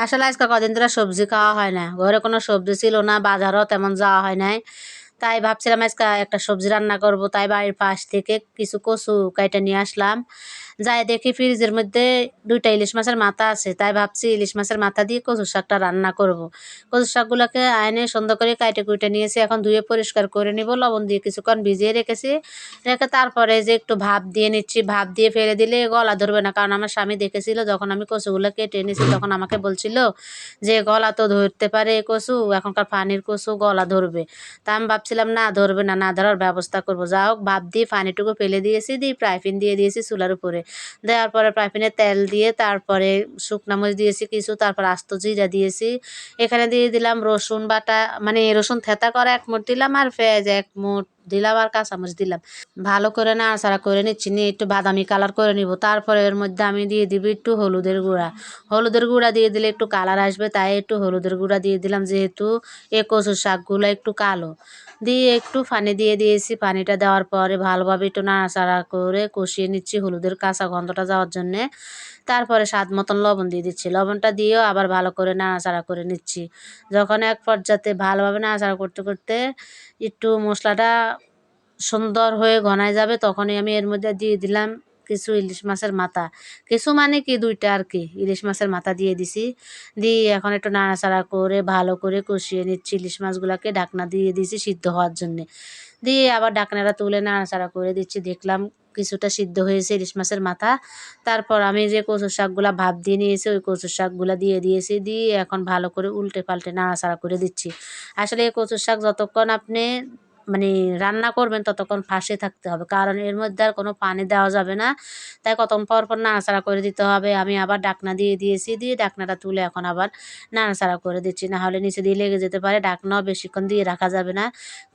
আসলে আজকে কদিন ধরে সবজি খাওয়া হয় না, ঘরে কোনো সবজি ছিল না, বাজারও তেমন যাওয়া হয় নাই। তাই ভাবছিলাম আজকে একটা সবজি রান্না করব, তাই বাড়ির পাশ থেকে কিছু কচু কাইটা নিয়ে আসলাম। যাই দেখি ফ্রিজের মধ্যে 2টা ইলিশ মাছের মাথা আছে, তাই ভাবছি ইলিশ মাছের মাথা দিয়ে কচু শাকটা রান্না করব। কচু শাকগুলোকে আইনে সুন্দর করে কাইটে কুইটে নিয়েছি, এখন ধুয়ে পরিষ্কার করে নিব, লবণ দিয়ে কিছুক্ষণ ভিজিয়ে রেখেছি। রেখে তারপরে যে একটু ভাপ দিয়ে নিচ্ছি, ভাপ দিয়ে ফেলে দিলে গলা ধরবে না, কারণ আমার স্বামী দেখেছিল যখন আমি কচুগুলো কেটে এনেছি তখন আমাকে বলছিল যে গলা তো ধরতে পারে এই কচু, এখনকার পানির কচু গলা ধরবে। তা আমি ভাবছিলাম না ধরবে না, না ধরার ব্যবস্থা করবো। যা হোক ভাপ দিয়ে পানিটুকু ফেলে দিয়েছি, দিয়ে ফ্রাইপ্যান দিয়ে দিয়েছি চুলার উপরে। দেওয়ার পরে ফ্রাইপ্যানে তেল দিয়ে তারপরে শুকনা মরিচ দিয়েছি কিছু, তারপর আস্ত জিরা দিয়েছি। এখানে দিয়ে দিলাম রসুন বাটা, মানে রসুন থেতা করা 1 মুঠ দিলাম, আর পেঁয়াজ 1 মুঠ দিলাম, আর কাঁচামরিচ দিলাম। ভালো করে নাড়াচাড়া করে নিচ্ছি, নিয়ে একটু বাদামি কালার করে নিব। তারপরে এর মধ্যে আমি দিয়ে দিব একটু হলুদের গুঁড়া। হলুদের গুঁড়া দিয়ে দিলে একটু কালার আসবে, তাই একটু হলুদের গুঁড়া দিয়ে দিলাম, যেহেতু এই কচুর শাকগুলো একটু কালো। দিয়ে একটু পানি দিয়ে দিয়েছি, পানিটা দেওয়ার পরে ভালোভাবে একটু নাড়াচাড়া করে কষিয়ে নিচ্ছি হলুদের কাঁচা গন্ধটা যাওয়ার জন্যে। তারপরে স্বাদ মতন লবণ দিয়ে দিচ্ছি, লবণটা দিয়েও আবার ভালো করে নাড়াচাড়া করে নিচ্ছি। যখন এক পর্যায়ে ভালোভাবে নাড়াচাড়া করতে করতে একটু মশলাটা সুন্দর হয়ে ঘনায় যাবে, তখনই আমি এর মধ্যে দিয়ে দিলাম কিছু ইলিশ মাছের মাথা। কিছু মানে কি 2টা আর কি ইলিশ মাছের মাথা দিয়ে দিছি। দিয়ে এখন একটু নাড়াচাড়া করে ভালো করে কষিয়ে নিচ্ছি, ইলিশ মাছগুলোকে ঢাকনা দিয়ে দিয়েছি সিদ্ধ হওয়ার জন্যে। দিয়ে আবার ঢাকনাটা তুলে নাড়াচাড়া করে দিচ্ছি, দেখলাম কিছুটা সিদ্ধ হয়েছে ইলিশ মাছের মাথা। তারপর আমি যে কচুর শাকগুলা ভাপ দিয়ে নিয়েছি ওই কচুর শাকগুলা দিয়ে দিয়েছি, দিয়ে এখন ভালো করে উল্টে পাল্টে নাড়াচাড়া করে দিচ্ছি। আসলে এই কচুর শাক যতক্ষণ আপনি মানে রান্না করবেন ততক্ষণ ফাঁসে থাকতে হবে, কারণ এর মধ্যে আর কোনো পানি দেওয়া যাবে না। তাই কতক্ষণ পর পর নাড়াচাড়া করে দিতে হবে। আমি আবার ঢাকনা দিয়ে দিয়েছি, দিয়ে ঢাকনাটা তুলে এখন আবার নাড়াচাড়া করে দিচ্ছি, না হলে নিচে দিয়ে লেগে যেতে পারে। ঢাকনাও বেশিক্ষণ দিয়ে রাখা যাবে না,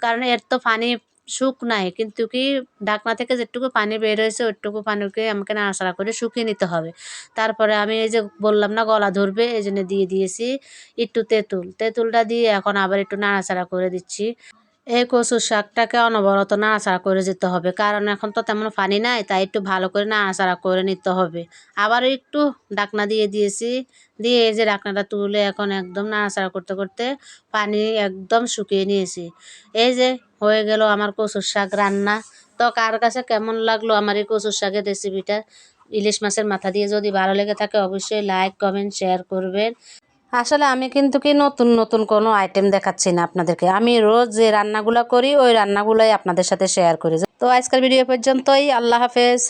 কারণ এর তো পানি শুকনায়, কিন্তু কি ঢাকনা থেকে যেটুকু পানি বের হয়েছে ওইটুকু পানিকে আমাকে নাড়াচাড়া করে শুকিয়ে নিতে হবে। তারপরে আমি এই যে বললাম না গলা ধরবে, এই জন্য দিয়ে দিয়েছি একটু তেঁতুল। তেঁতুলটা দিয়ে এখন আবার একটু নাড়াচাড়া করে দিচ্ছি। এই কচুর শাকটাকে অনবরত নাড়াচাড়া করে যেতে হবে, কারণ এখন তো তেমন পানি নাই, তাই একটু ভালো করে নাড়াচাড়া করে নিতে হবে। আবারও একটু ঢাকনা দিয়ে দিয়েছি, দিয়ে এই যে ঢাকনাটা তুলে এখন একদম নাড়াচাড়া করতে করতে পানি একদম শুকিয়ে নিয়েছি। এই যে হয়ে গেল আমার কচুর শাক রান্না। তো কার কাছে কেমন লাগলো আমার এই কচুর শাকের রেসিপিটা, ইলিশ মাছের মাথা দিয়ে যদি ভালো লেগে থাকে অবশ্যই লাইক কমেন্ট শেয়ার করবেন। আসলে আমি কিন্তু কি নতুন নতুন কোনো আইটেম দেখাচ্ছি না আপনাদেরকে, আমি রোজ যে রান্নাগুলো করি ওই রান্নাগুলোই আপনাদের সাথে শেয়ার করি। তো আজকের ভিডিও পর্যন্তই, আল্লাহ হাফেজ।